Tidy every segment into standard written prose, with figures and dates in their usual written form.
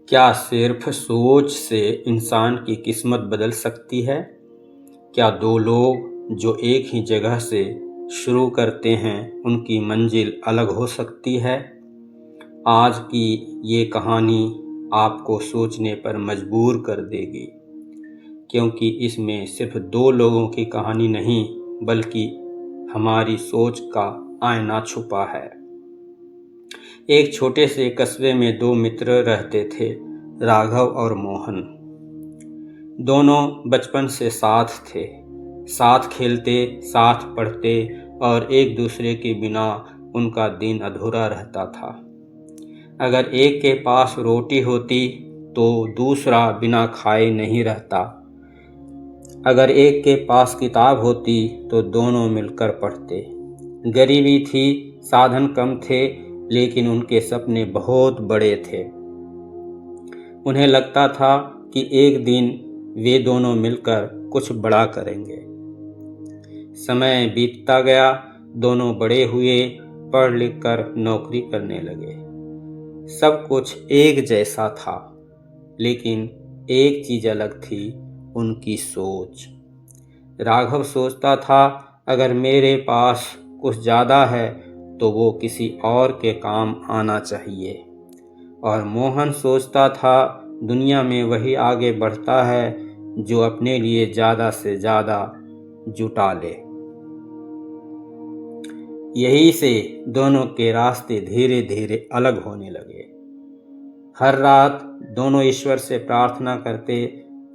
क्या सिर्फ सोच से इंसान की किस्मत बदल सकती है? क्या दो लोग जो एक ही जगह से शुरू करते हैं उनकी मंजिल अलग हो सकती है? आज की ये कहानी आपको सोचने पर मजबूर कर देगी, क्योंकि इसमें सिर्फ दो लोगों की कहानी नहीं बल्कि हमारी सोच का आईना छुपा है। एक छोटे से कस्बे में दो मित्र रहते थे, राघव और मोहन। दोनों बचपन से साथ थे, साथ खेलते, साथ पढ़ते और एक दूसरे के बिना उनका दिन अधूरा रहता था। अगर एक के पास रोटी होती तो दूसरा बिना खाए नहीं रहता। अगर एक के पास किताब होती तो दोनों मिलकर पढ़ते। गरीबी थी, साधन कम थे, लेकिन उनके सपने बहुत बड़े थे। उन्हें लगता था कि एक दिन वे दोनों मिलकर कुछ बड़ा करेंगे। समय बीतता गया, दोनों बड़े हुए, पढ़ लिख कर नौकरी करने लगे। सब कुछ एक जैसा था, लेकिन एक चीज अलग थी, उनकी सोच। राघव सोचता था, अगर मेरे पास कुछ ज़्यादा है तो वो किसी और के काम आना चाहिए। और मोहन सोचता था, दुनिया में वही आगे बढ़ता है जो अपने लिए ज़्यादा से ज़्यादा जुटा ले। यही से दोनों के रास्ते धीरे धीरे अलग होने लगे। हर रात दोनों ईश्वर से प्रार्थना करते।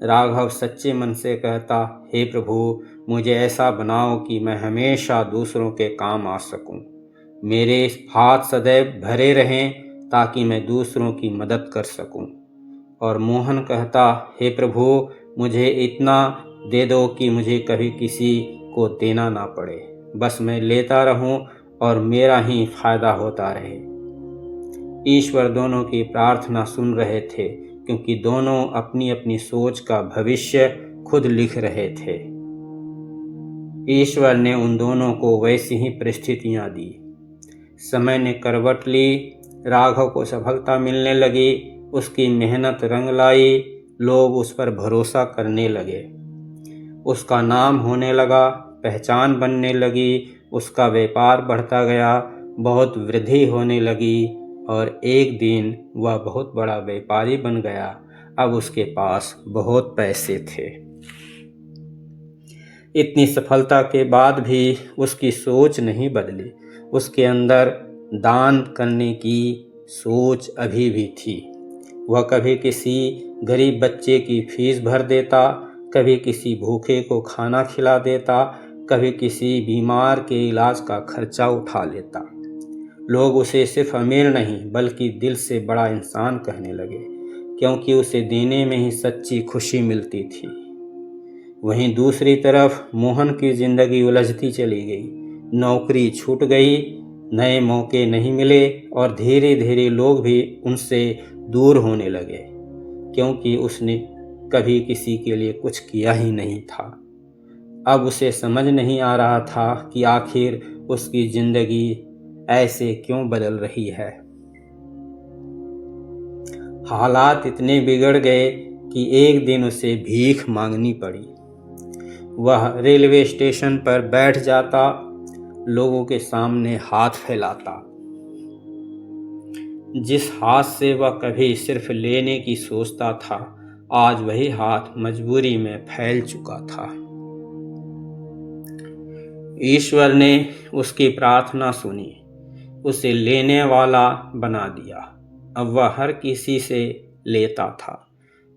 राघव सच्चे मन से कहता, हे प्रभु, मुझे ऐसा बनाओ कि मैं हमेशा दूसरों के काम आ सकूं। मेरे हाथ सदैव भरे रहें ताकि मैं दूसरों की मदद कर सकूं। और मोहन कहता, हे प्रभु, मुझे इतना दे दो कि मुझे कभी किसी को देना ना पड़े, बस मैं लेता रहूं और मेरा ही फायदा होता रहे। ईश्वर दोनों की प्रार्थना सुन रहे थे, क्योंकि दोनों अपनी अपनी सोच का भविष्य खुद लिख रहे थे। ईश्वर ने उन दोनों को वैसी ही परिस्थितियां दी। समय ने करवट ली, राघव को सफलता मिलने लगी, उसकी मेहनत रंग लाई, लोग उस पर भरोसा करने लगे। उसका नाम होने लगा, पहचान बनने लगी, उसका व्यापार बढ़ता गया, बहुत वृद्धि होने लगी और एक दिन वह बहुत बड़ा व्यापारी बन गया। अब उसके पास बहुत पैसे थे। इतनी सफलता के बाद भी उसकी सोच नहीं बदली। उसके अंदर दान करने की सोच अभी भी थी। वह कभी किसी गरीब बच्चे की फीस भर देता, कभी किसी भूखे को खाना खिला देता, कभी किसी बीमार के इलाज का खर्चा उठा लेता। लोग उसे सिर्फ अमीर नहीं बल्कि दिल से बड़ा इंसान कहने लगे, क्योंकि उसे देने में ही सच्ची खुशी मिलती थी। वहीं दूसरी तरफ मोहन की जिंदगी उलझती चली गई। नौकरी छूट गई, नए मौके नहीं मिले और धीरे धीरे लोग भी उनसे दूर होने लगे, क्योंकि उसने कभी किसी के लिए कुछ किया ही नहीं था। अब उसे समझ नहीं आ रहा था कि आखिर उसकी जिंदगी ऐसे क्यों बदल रही है। हालात इतने बिगड़ गए कि एक दिन उसे भीख मांगनी पड़ी। वह रेलवे स्टेशन पर बैठ जाता, लोगों के सामने हाथ फैलाता। जिस हाथ से वह कभी सिर्फ लेने की सोचता था, आज वही हाथ मजबूरी में फैल चुका था। ईश्वर ने उसकी प्रार्थना सुनी, उसे लेने वाला बना दिया। अब वह हर किसी से लेता था,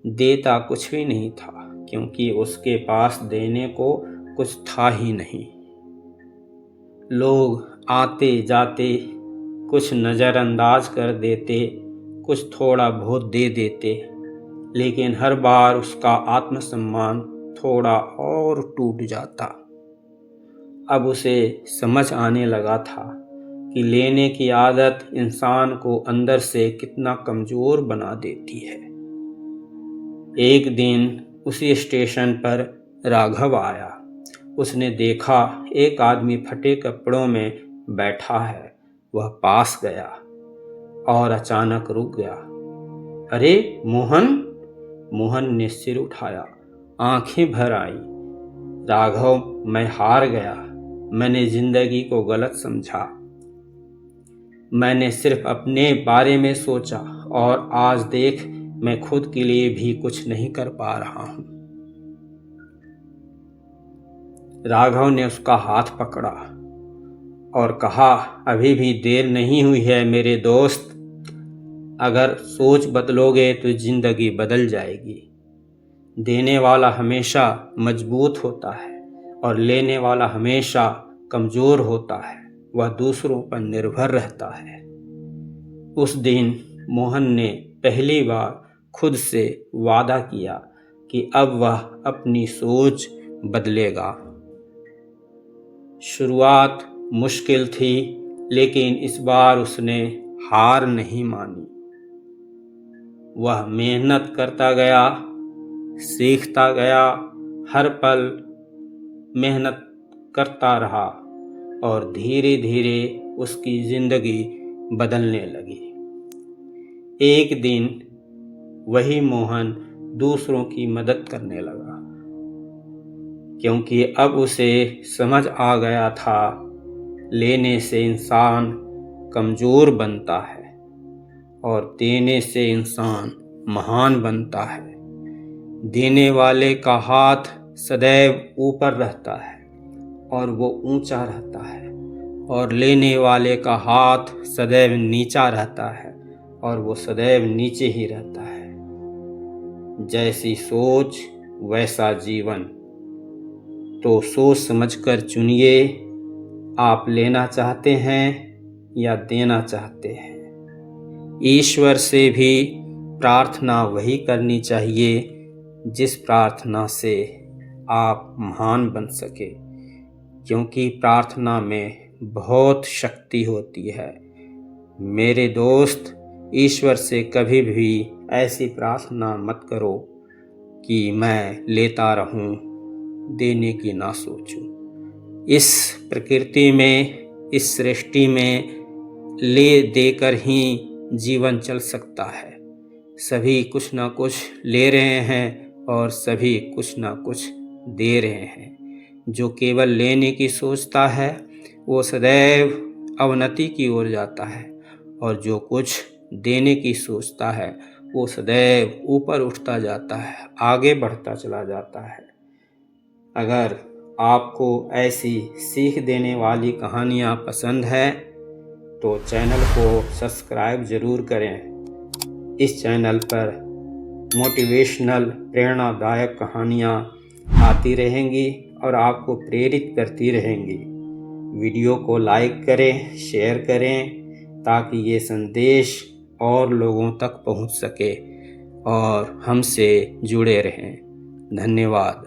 देता कुछ भी नहीं था, क्योंकि उसके पास देने को कुछ था ही नहीं। लोग आते जाते कुछ नज़रअंदाज कर देते, कुछ थोड़ा बहुत दे देते, लेकिन हर बार उसका आत्मसम्मान थोड़ा और टूट जाता। अब उसे समझ आने लगा था कि लेने की आदत इंसान को अंदर से कितना कमज़ोर बना देती है। एक दिन उसी स्टेशन पर राघव आया। उसने देखा एक आदमी फटे कपड़ों में बैठा है। वह पास गया और अचानक रुक गया। अरे मोहन! मोहन ने सिर उठाया, आंखें भर आई। राघव, मैं हार गया। मैंने जिंदगी को गलत समझा। मैंने सिर्फ अपने बारे में सोचा और आज देख, मैं खुद के लिए भी कुछ नहीं कर पा रहा हूं। राघव ने उसका हाथ पकड़ा और कहा, अभी भी देर नहीं हुई है मेरे दोस्त। अगर सोच बदलोगे तो जिंदगी बदल जाएगी। देने वाला हमेशा मजबूत होता है और लेने वाला हमेशा कमजोर होता है। वह दूसरों पर निर्भर रहता है। उस दिन मोहन ने पहली बार खुद से वादा किया कि अब वह अपनी सोच बदलेगा। शुरुआत मुश्किल थी, लेकिन इस बार उसने हार नहीं मानी। वह मेहनत करता गया, सीखता गया, हर पल मेहनत करता रहा और धीरे धीरे उसकी जिंदगी बदलने लगी। एक दिन वही मोहन दूसरों की मदद करने लगा, क्योंकि अब उसे समझ आ गया था, लेने से इंसान कमजोर बनता है और देने से इंसान महान बनता है। देने वाले का हाथ सदैव ऊपर रहता है और वो ऊंचा रहता है, और लेने वाले का हाथ सदैव नीचा रहता है और वो सदैव नीचे ही रहता है। जैसी सोच वैसा जीवन। तो सोच समझकर चुनिए, आप लेना चाहते हैं या देना चाहते हैं। ईश्वर से भी प्रार्थना वही करनी चाहिए जिस प्रार्थना से आप महान बन सके, क्योंकि प्रार्थना में बहुत शक्ति होती है। मेरे दोस्त, ईश्वर से कभी भी ऐसी प्रार्थना मत करो कि मैं लेता रहूं, देने की ना सोचूं। इस प्रकृति में, इस सृष्टि में ले देकर ही जीवन चल सकता है। सभी कुछ ना कुछ ले रहे हैं और सभी कुछ ना कुछ दे रहे हैं। जो केवल लेने की सोचता है वो सदैव अवनति की ओर जाता है, और जो कुछ देने की सोचता है वो सदैव ऊपर उठता जाता है, आगे बढ़ता चला जाता है। अगर आपको ऐसी सीख देने वाली कहानियाँ पसंद है तो चैनल को सब्सक्राइब ज़रूर करें। इस चैनल पर मोटिवेशनल, प्रेरणादायक कहानियाँ आती रहेंगी और आपको प्रेरित करती रहेंगी। वीडियो को लाइक करें, शेयर करें, ताकि ये संदेश और लोगों तक पहुंच सके और हमसे जुड़े रहें। धन्यवाद।